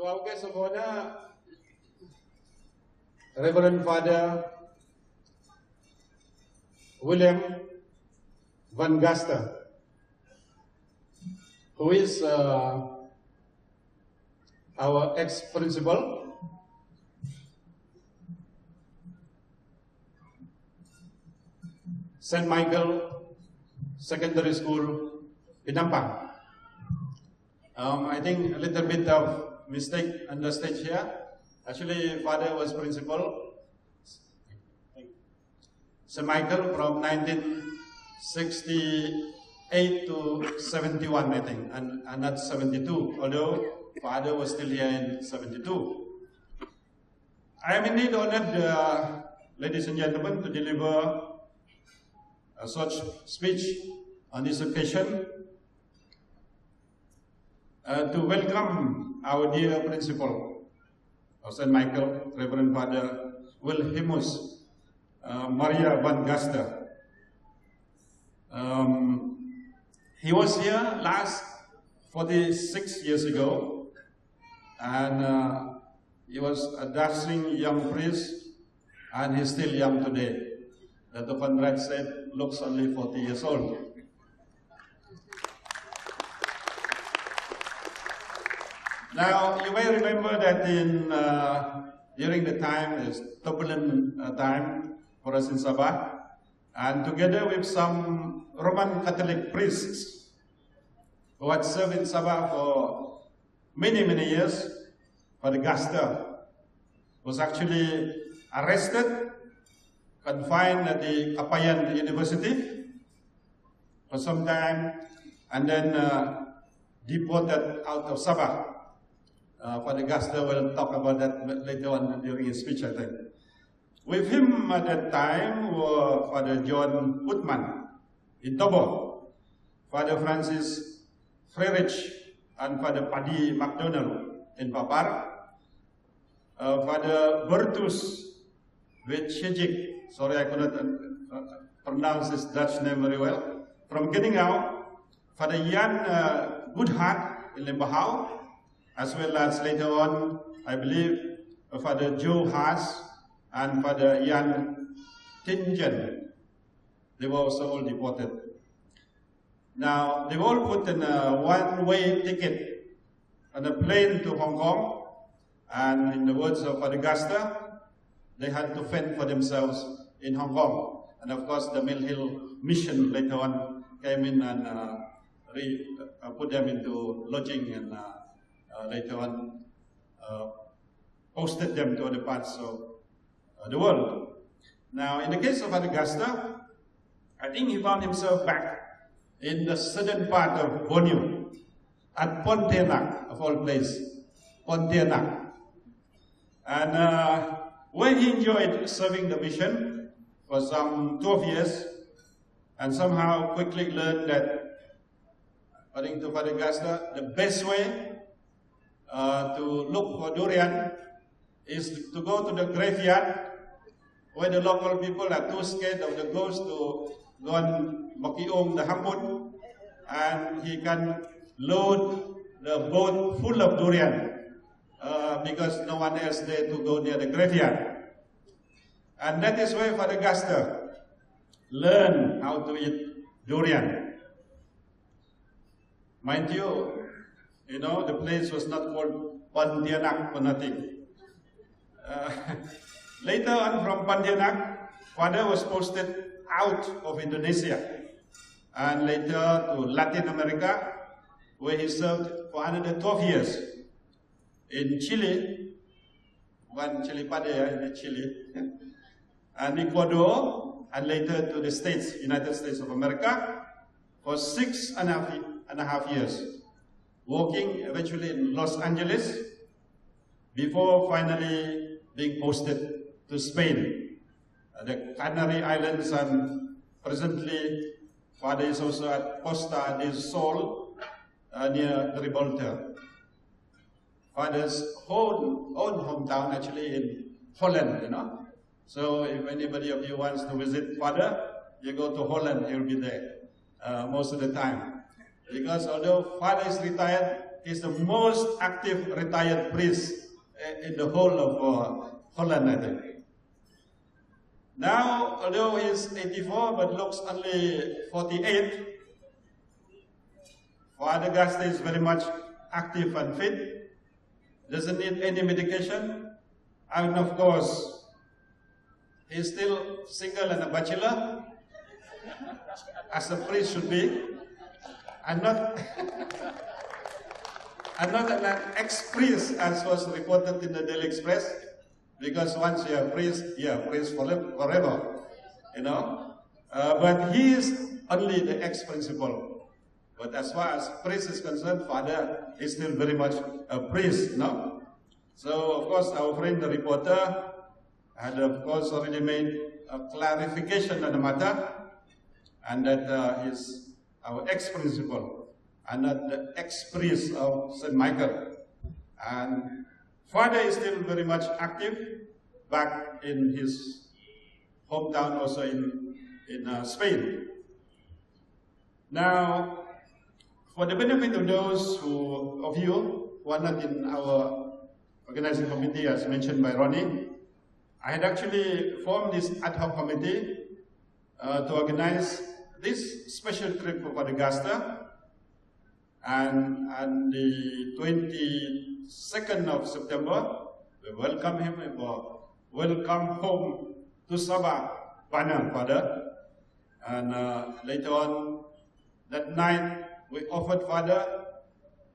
So our guest of honor, Reverend Father Wlm Van Gastel, who is our ex-principal, St. Michael Secondary School, Penampang. I think a little bit of mistake on the stage here. Actually, Father was principal, St. Michael, from 1968 to 71, I think, and not 72, although Father was still here in 72. I am indeed honored, ladies and gentlemen, to deliver a such speech on this occasion to welcome our dear principal of St. Michael, Reverend Father Wlm Van Gastel. He was here last 46 years ago, and he was a dashing young priest, and he's still young today. The Van Rijk said, looks only 40 years old. Now, you may remember that during the time, it's turbulent time for us in Sabah, and together with some Roman Catholic priests who had served in Sabah for many, many years, Father Gastel was actually arrested, confined at the Kapayan University for some time, and then deported out of Sabah. Father Gastel will talk about that later on during his speech, I think. With him at that time were Father John Putman in Tobo, Father Francis Frerich, and Father Paddy MacDonald in Papar, Father Bertus Witschijik, sorry I could not pronounce his Dutch name very well, from Geningau, Father Jan Goodhart in Limbahau, as well as later on, I believe, Father Joe Haas and Father Jan Tingen. They were also all deported. Now, they were all put in a one-way ticket on a plane to Hong Kong, and in the words of Father Gastel, they had to fend for themselves in Hong Kong. And of course, the Mill Hill Mission later on came in and put them into lodging, and later on posted them to other parts of the world. Now, in the case of Father Gastel, I think he found himself back in the southern part of Borneo, at Pontianak, of all places, Pontianak. And where he enjoyed serving the mission for some 12 years, and somehow quickly learned that, according to Father Gastel, the best way to look for durian is to go to the graveyard where the local people are too scared of the ghost to go and makiong the hambun, and he can load the boat full of durian because no one else there to go near the graveyard. And that is where Father Gastel learned how to eat durian. Mind you, the place was not called Pontianak for nothing. Later on from Pontianak, Father was posted out of Indonesia and later to Latin America, where he served for another 12 years in Chile, Chile Padre in Chile, and Ecuador, and later to the States, United States of America, for 6.5 years, working eventually in Los Angeles, before finally being posted to Spain, the Canary Islands, and presently Father is also at Costa del Sol near Gibraltar. Father's own hometown actually in Holland, So if anybody of you wants to visit Father, you go to Holland, he'll be there most of the time. Because although Father is retired, he's the most active retired priest in the whole of Holland, I think. Now, although he's 84 but looks only 48, Father Gastel is very much active and fit, doesn't need any medication, and of course, he's still single and a bachelor, as a priest should be, and not, and not an ex-priest as was reported in the Daily Express, because once you're a priest forever, you know. But he is only the ex-principal. But as far as priest is concerned, Father is still very much a priest, no? So, of course, our friend, the reporter, had, of course, already made a clarification on the matter, and that he's our ex-principal, and not the ex-priest of St. Michael. And Father is still very much active back in his hometown, also in Spain. Now, for the benefit of those of you who are not in our organizing committee, as mentioned by Ronney, I had actually formed this ad hoc committee to organize this special trip for Father Gastel. And on the 22nd of September, we welcome him for welcome home to Sabah, Father. And later on that night, we offered Father,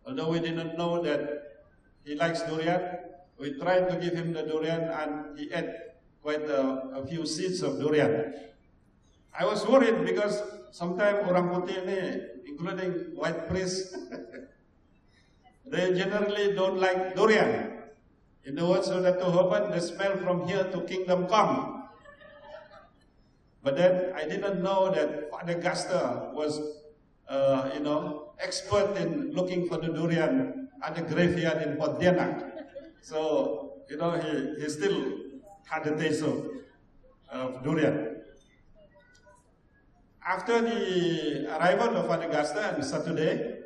although we didn't know that he likes durian, we tried to give him the durian and he ate quite a few seeds of durian. I was worried because sometimes orang putih ni, including white priests, they generally don't like durian. In the words of Dr. Hoban, the smell from here to kingdom come. But then I didn't know that Father Gastel was, expert in looking for the durian at the graveyard in Pontianak. So, he still had a taste of durian. After the arrival of Father Gastel on Saturday,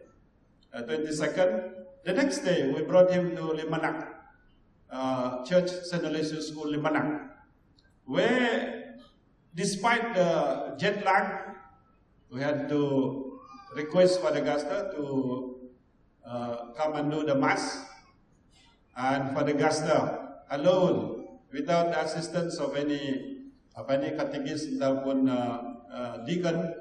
22nd, the next day we brought him to Limanak, Church St. Aloysius School, Limanak, where despite the jet lag, we had to request Father Gastel to come and do the Mass. And Father Gastel alone, without the assistance of any catechist ataupun deacon,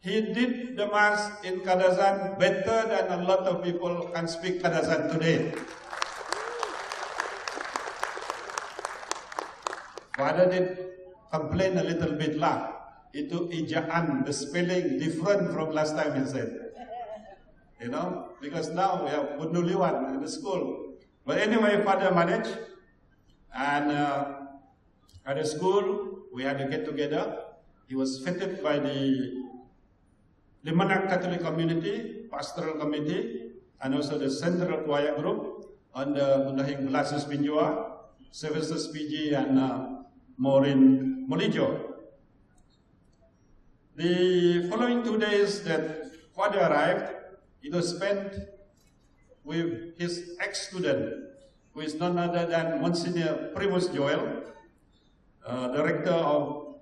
he did the Mass in Kadazan better than a lot of people can speak Kadazan today. Father did complain a little bit lah. Itu ijaan, the spelling different from last time, he said. Because now we have Bunduliwan in the school. But anyway, Father managed. And at the school, we had a get-together. He was feted by the Limanak Catholic Community, Pastoral Committee, and also the Central Choir Group under Bundahing Belasus Pinjua, Services PG, and Maureen Molijo. The following 2 days that Father arrived, it was spent with his ex-student, who is none other than Monsignor Primus Joel, director of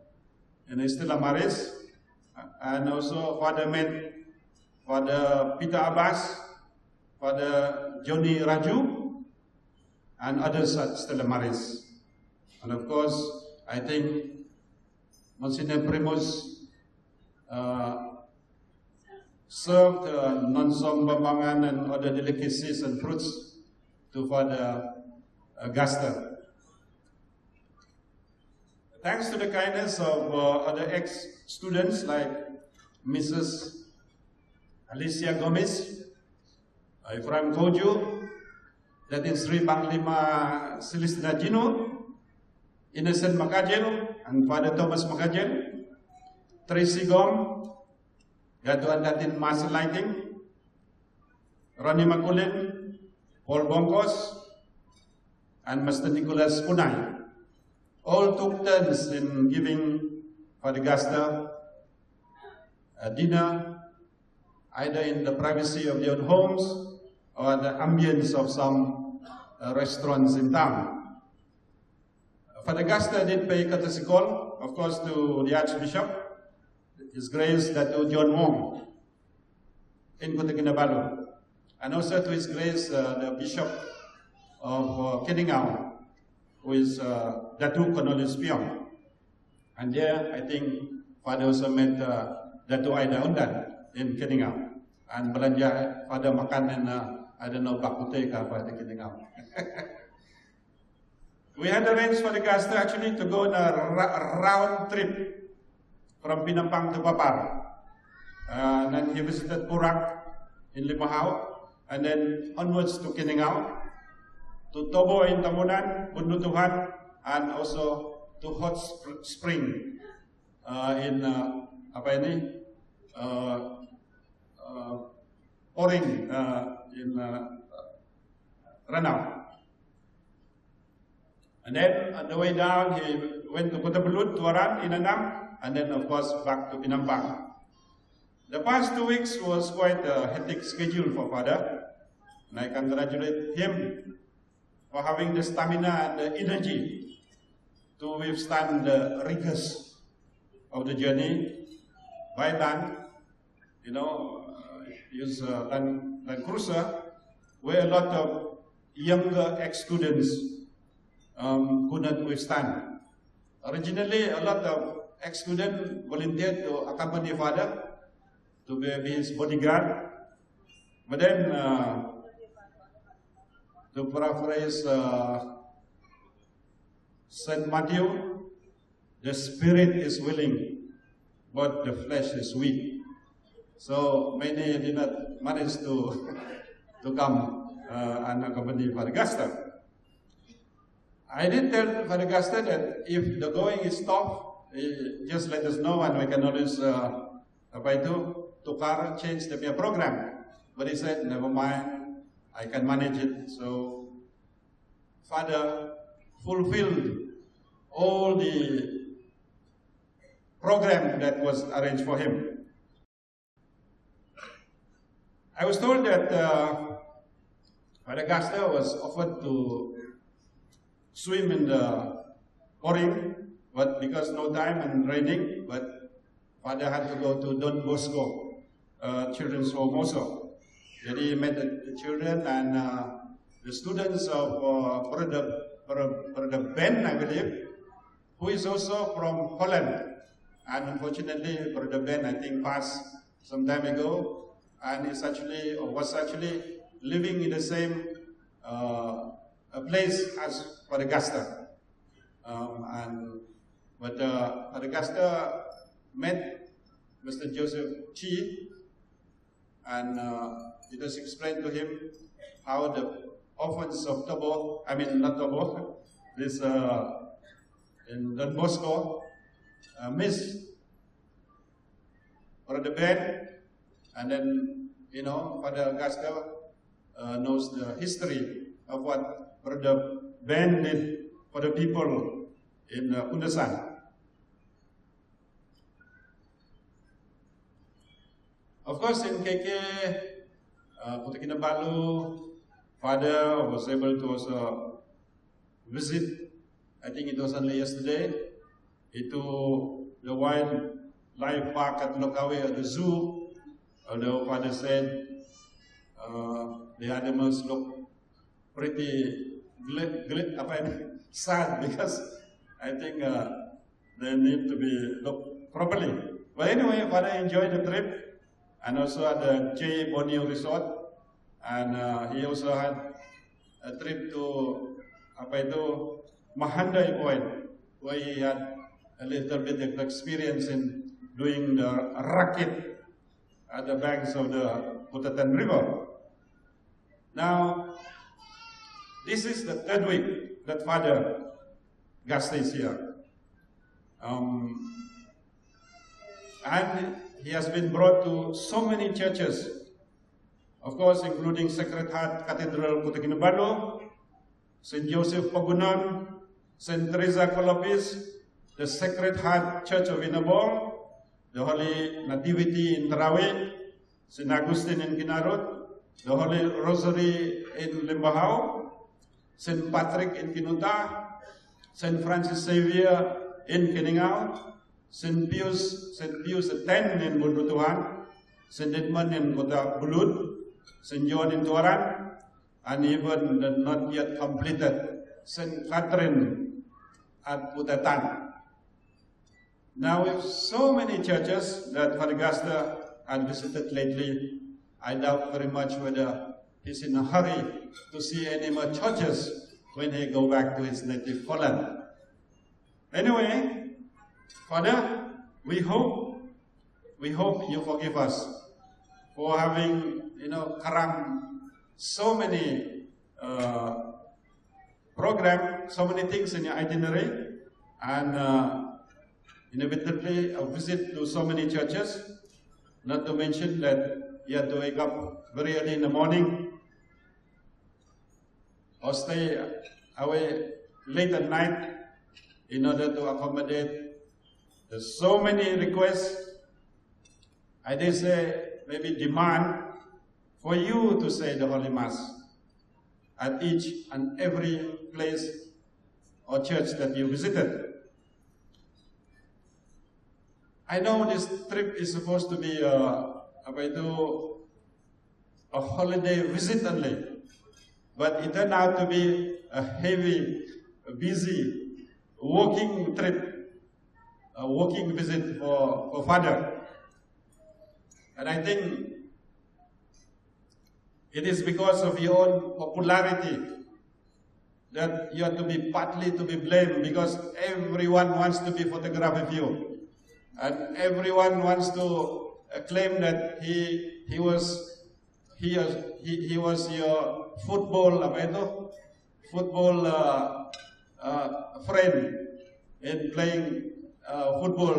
Stella Maris, and also Father met Father Peter Abbas, Father Johnny Raju, and others at Stella Maris. And of course, I think Monsignor Primus served non-som bambangan and other delicacies and fruits to Father Gastel. Thanks to the kindness of other ex-students like Mrs. Alicia Gomez, Ephraim Kojo, that is Sri Panglima Celestina Gino, Innocent Makajel, and Father Thomas Makajel, Tracy Gom, Gatuan Datin Mass Lighting, Ronney Makulin, Paul Bongkos, and Master Nicholas Punay. All took turns in giving Father Gastel a dinner, either in the privacy of their own homes or the ambience of some restaurants in town. Father Gastel did pay courtesy call, of course, to the Archbishop, His Grace Datu John Wong in Kota Kinabalu, and also to His Grace the Bishop of Kiningau, who is Datu Cornelius Piong. And there, I think Father also met Datu Aida Undan in Kiningau. And belanja Father makan and I don't know, bakute ka apa di Kiningau. We had arranged for the Gastel actually to go on a round trip from Penampang to Papar. And then he visited Purak in Limahau, and then onwards to Kiningau, to Tobo in Tamunan, Bundutuhan, and also to Hot Spring in Oring in Ronney. And then on the way down, he went to Kota Belut, Tuaran, Inanam, and then of course back to Penampang. The past 2 weeks was quite a hectic schedule for Father, and I congratulate him for having the stamina and the energy to withstand the rigors of the journey by land. You know, use Land Cruiser, where a lot of younger ex-students could not withstand. Originally, a lot of ex-students volunteered to accompany Father to be his bodyguard, but then, to paraphrase Saint Matthew, the spirit is willing, but the flesh is weak. So many did not manage to come and accompany Father Gastel. I did tell Father Gastel that if the going is tough, just let us know and we can always tukar, change the program. But he said, never mind, I can manage it. So Father fulfilled all the program that was arranged for him. I was told that Father Gastel was offered to swim in the Oring, but because no time and raining, but Father had to go to Don Bosco Children's Home also. Then he met the children and the students of Brother Ben, I believe, who is also from Holland. And unfortunately, Brother Ben, I think, passed some time ago, and is actually, or was actually, living in the same place as Father Gastel. But Father Gastel met Mr. Joseph Chi, and it was explained to him how the orphans of Tobo, I mean not Tobo, this in Don Bosco, miss Brother Ben, and then, you know, Father Gastel knows the history of what Brother Ben did for the people in Undasan. Of course, in KK, Kota Kinabalu, Father was able to also visit, I think it was only yesterday, into the wildlife park at Lokawe at the zoo, although Father said the animals look pretty sad because I think they need to be looked properly. But anyway, Father enjoyed the trip, and also at the J. Borneo Resort, and he also had a trip to Mahandai Point, where he had a little bit of experience in doing the racket at the banks of the Putatan River. Now, this is the third week that Father Gastel is here. And he has been brought to so many churches, of course, including Sacred Heart Cathedral Kota Kinabalu, St. Joseph Pagunan, St. Teresa Colopis, the Sacred Heart Church of Inabor, the Holy Nativity in Tarawih, St. Augustine in Kinarut, the Holy Rosary in Limbahau, St. Patrick in Kinuta, St. Francis Xavier in Keningau, St. Pius X in Bundutuhan, St. Edmund in Kota Bulut, St. John in Tuaran, and even the not yet completed St. Catherine at Putatan. Now, with so many churches that Father Gastel had visited lately, I doubt very much whether he's in a hurry to see any more churches when he go back to his native Holland. Anyway, Father, we hope you forgive us for having, crammed so many programs, so many things in your itinerary, and inevitably a visit to so many churches, not to mention that you have to wake up very early in the morning or stay away late at night in order to accommodate. There's so many requests, I dare say maybe demand for you to say the Holy Mass at each and every place or church that you visited. I know this trip is supposed to be a holiday visit only, but it turned out to be a heavy, busy, walking trip, a walking visit for Father. And I think it is because of your own popularity that you are to be partly to be blamed, because everyone wants to be photographed with you. And everyone wants to claim that he was your football friend in playing football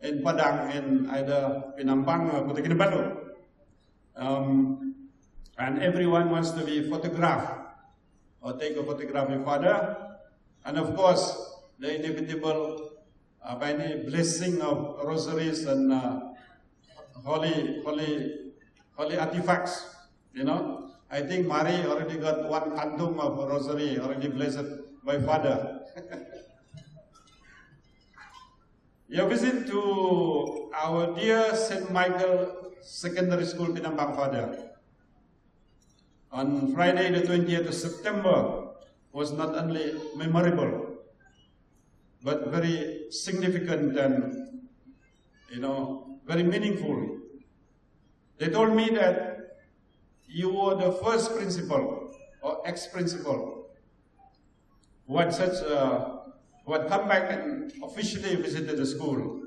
in Padang in either Penampang or Kota Kinabalu. And everyone wants to be photographed or take a photograph with Father. And of course, the inevitable blessing of rosaries and holy artifacts. I think Mari already got one kantung of rosary already blessed by Father. Your visit to our dear St. Michael Secondary School, Penampang, Father, on Friday the 20th of September was not only memorable, but very significant and, very meaningful. They told me that you were the first principal or ex-principal who had come back and officially visited the school.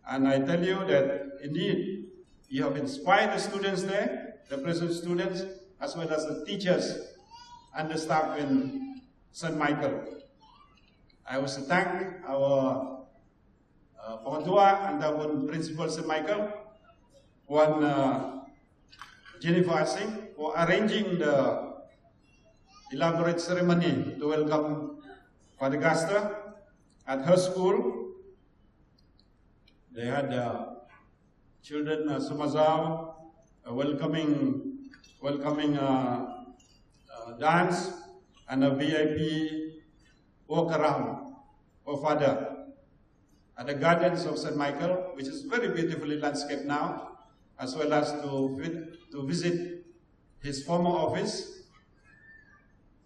And I tell you that indeed you have inspired the students there, the present students, as well as the teachers and the staff in St. Michael. I was to thank our Pengetua and our Principal St. Michael, Puan Jennifer Asing, for arranging the elaborate ceremony to welcome Father Gastel at her school. They had children Sumazao, a welcoming dance, and a VIP walk around for Father at the gardens of St. Michael, which is very beautifully landscaped now, as well as to visit his former office,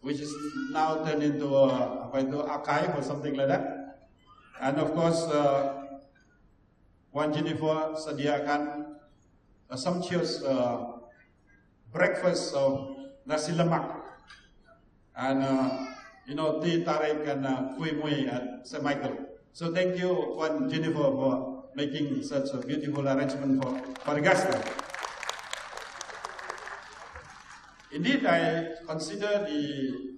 which is now turned into an archive or something like that. And of course, Puan Jennifer sediakan a sumptuous breakfast of nasi lemak and tea tarik and kuih muih at St. Michael. So thank you, Puan Jennifer, for making such a beautiful arrangement for Father Gastel. Indeed, I consider the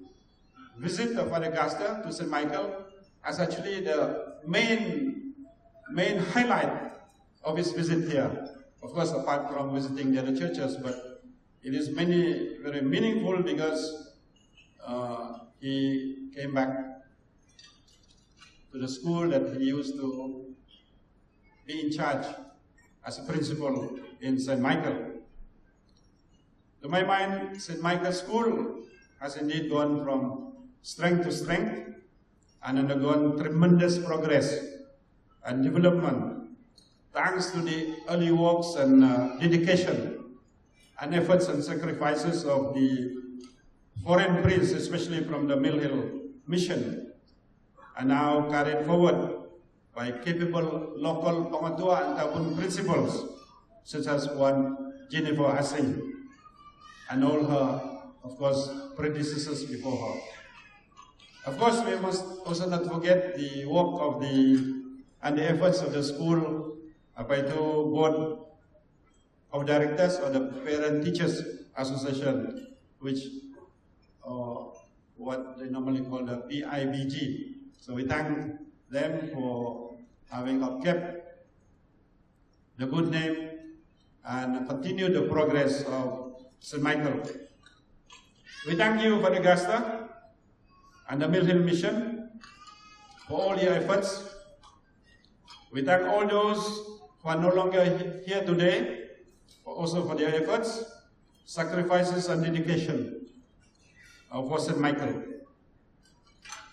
visit of Father Gastel to St. Michael as actually the main highlight of his visit here. Of course, apart from visiting the other churches, but it is very meaningful because he came back to the school that he used to be in charge as a principal in St. Michael. To my mind, St. Michael's School has indeed gone from strength to strength and undergone tremendous progress and development thanks to the early works and dedication and efforts and sacrifices of the foreign priests, especially from the Mill Hill Mission, and now carried forward by capable local pengatua and tabun principals, such as one Jennifer Asing, and all her, of course, predecessors before her. Of course, we must also not forget the work of and the efforts of the school by the board of directors or the Parent Teachers Association, which what they normally call the PIBG. So we thank them for having kept the good name and continue the progress of St. Michael. We thank you, Van Gastel, and the Mill Hill Mission for all your efforts. We thank all those who are no longer here today, also for their efforts, sacrifices, and dedication for St. Michael.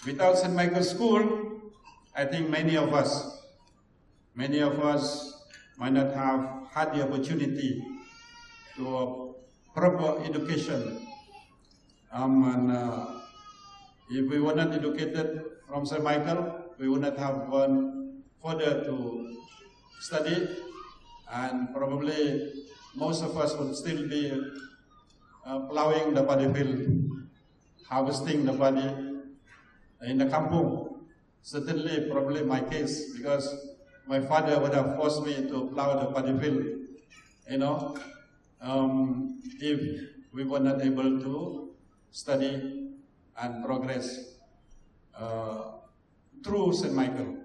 Without St. Michael's School, I think many of us might not have had the opportunity to a proper education. If we were not educated from St. Michael, we would not have gone further to study, and probably most of us would still be plowing the paddy field, harvesting the paddy in the kampung. Certainly, probably my case, because my father would have forced me to plow the paddy field, if we were not able to study and progress through St. Michael.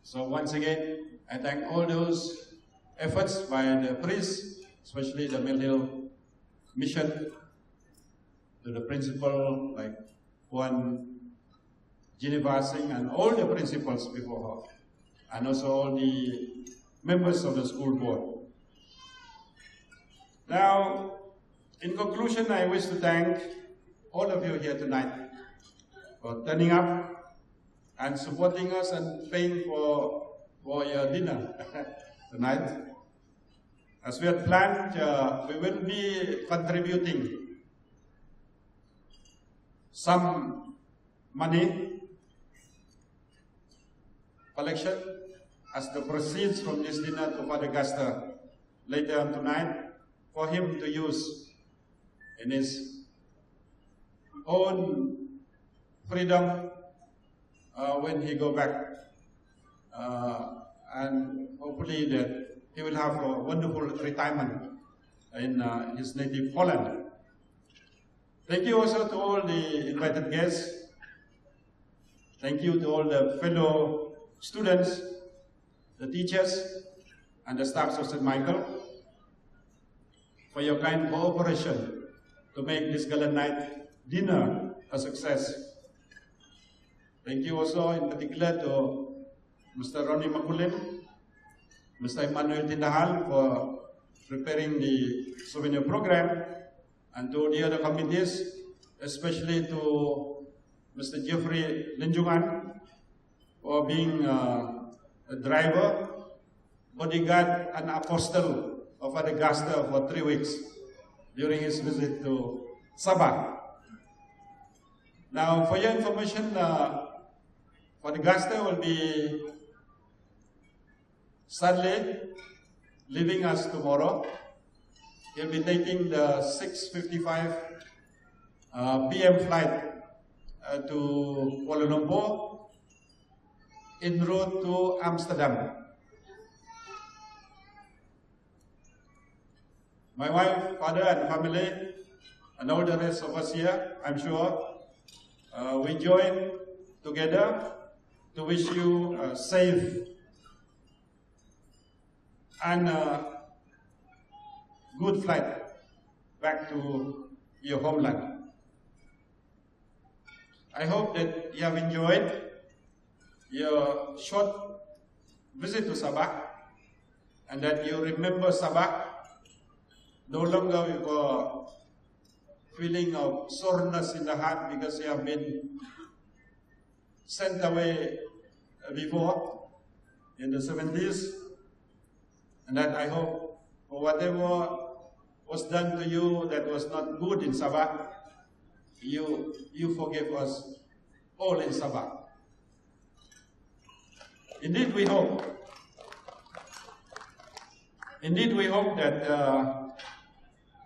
So once again, I thank all those efforts by the priests, especially the Mill Hill Mission, to the principal like Juan Geneva Singh and all the principals before her, and also all the members of the school board. Now, in conclusion, I wish to thank all of you here tonight for turning up and supporting us and paying for your dinner tonight. As we had planned, we will be contributing some money collection as the proceeds from this dinner to Van Gastel later on tonight for him to use in his own freedom when he go back, and hopefully that he will have a wonderful retirement in his native Holland. Thank you also to all the invited guests. Thank you to all the fellow students, the teachers, and the staffs of St. Michael for your kind cooperation to make this Gala Nite dinner a success. Thank you also in particular to Mr. Ronney Makulin, Mr. Emmanuel Tindahal for preparing the souvenir program, and to the other committees, especially to Mr. Jeffrey Linjungan for being a driver, bodyguard, and apostle of Van Gastel for 3 weeks during his visit to Sabah. Now, for your information, Van Gastel will be sadly leaving us tomorrow. He'll be taking the 6:55 p.m. flight to Kuala Lumpur en route to Amsterdam. My wife, father, and family, and all the rest of us here, I'm sure, we join together to wish you a safe and good flight back to your homeland. I hope that you have enjoyed your short visit to Sabah, and that you remember Sabah no longer with a feeling of soreness in the heart because you have been sent away before in the 70s, and that I hope for whatever was done to you that was not good in Sabah, you forgive us all in Sabah. Indeed, we hope that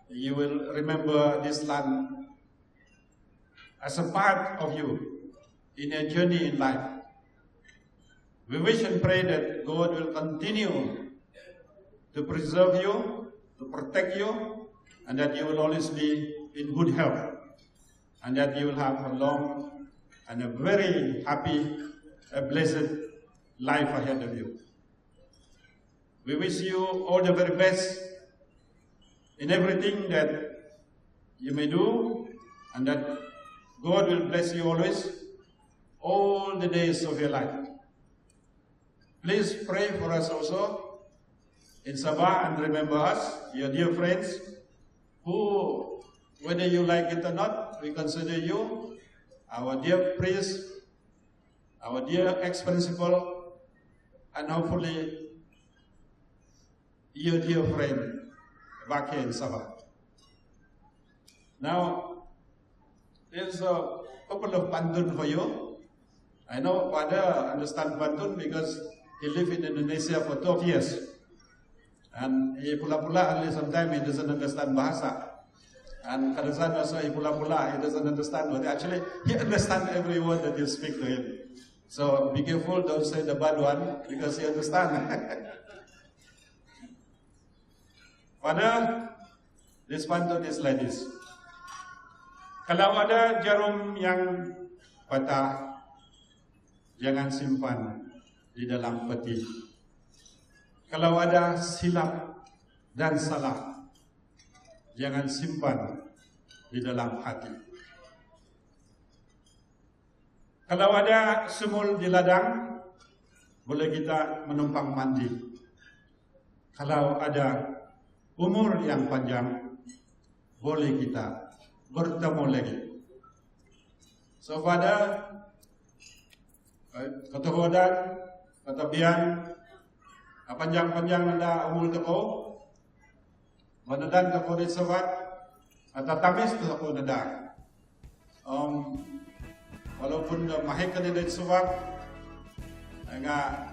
you will remember this land as a part of you in a journey in life. We wish and pray that God will continue to preserve you, to protect you, and that you will always be in good health, and that you will have a long and a very happy, a blessed life ahead of you. We wish you all the very best in everything that you may do, and that God will bless you always, all the days of your life. Please pray for us also in Sabah, and remember us, your dear friends, who, whether you like it or not, we consider you our dear priest, our dear ex-principal, and hopefully your dear friend back here in Sabah. Now, there's a couple of pantun for you. I know Father understands pantun because he lived in Indonesia for 12 years. And he pula-pula, only sometimes he doesn't understand bahasa. And Kadazan also, he pula-pula, he doesn't understand, but actually he understands every word that you speak to him. So be careful, don't say the bad one, because he understands. Father, this pantun is like this. Kalau ada jarum yang patah, jangan simpan di dalam peti. Kalau ada silap dan salah, jangan simpan di dalam hati. Kalau ada semul di ladang, boleh kita menumpang mandi. Kalau ada umur yang panjang, boleh kita bertemu lagi. So Father, katuhodan, katabihan, panjang-panjang nanda umur ko, manadan ko rin sawat, at tatamis ko nanda. Walaupun mahal ka nila sawat, nga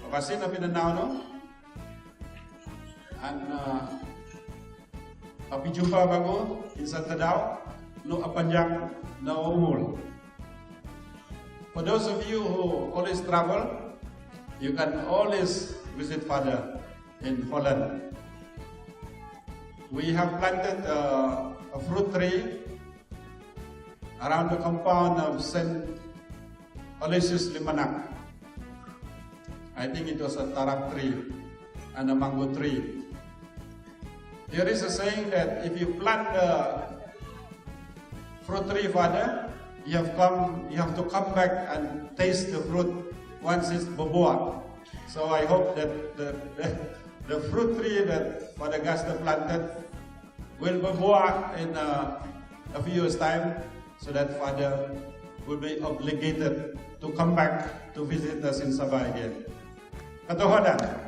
papasin na pinanaw no, and papijumpa bago, insan tadaw, no apanjang na umur. For those of you who always travel, you can always visit Father in Holland. We have planted a fruit tree around the compound of St. Aloysius Limanak. I think it was a tarak tree and a mango tree. There is a saying that if you plant the fruit tree, Father, you have to come back and taste the fruit once it's berbuah. So I hope that the fruit tree that Father Gastel planted will berbuah in a few years' time, so that Father will be obligated to come back to visit us in Sabah again. Katuhodan.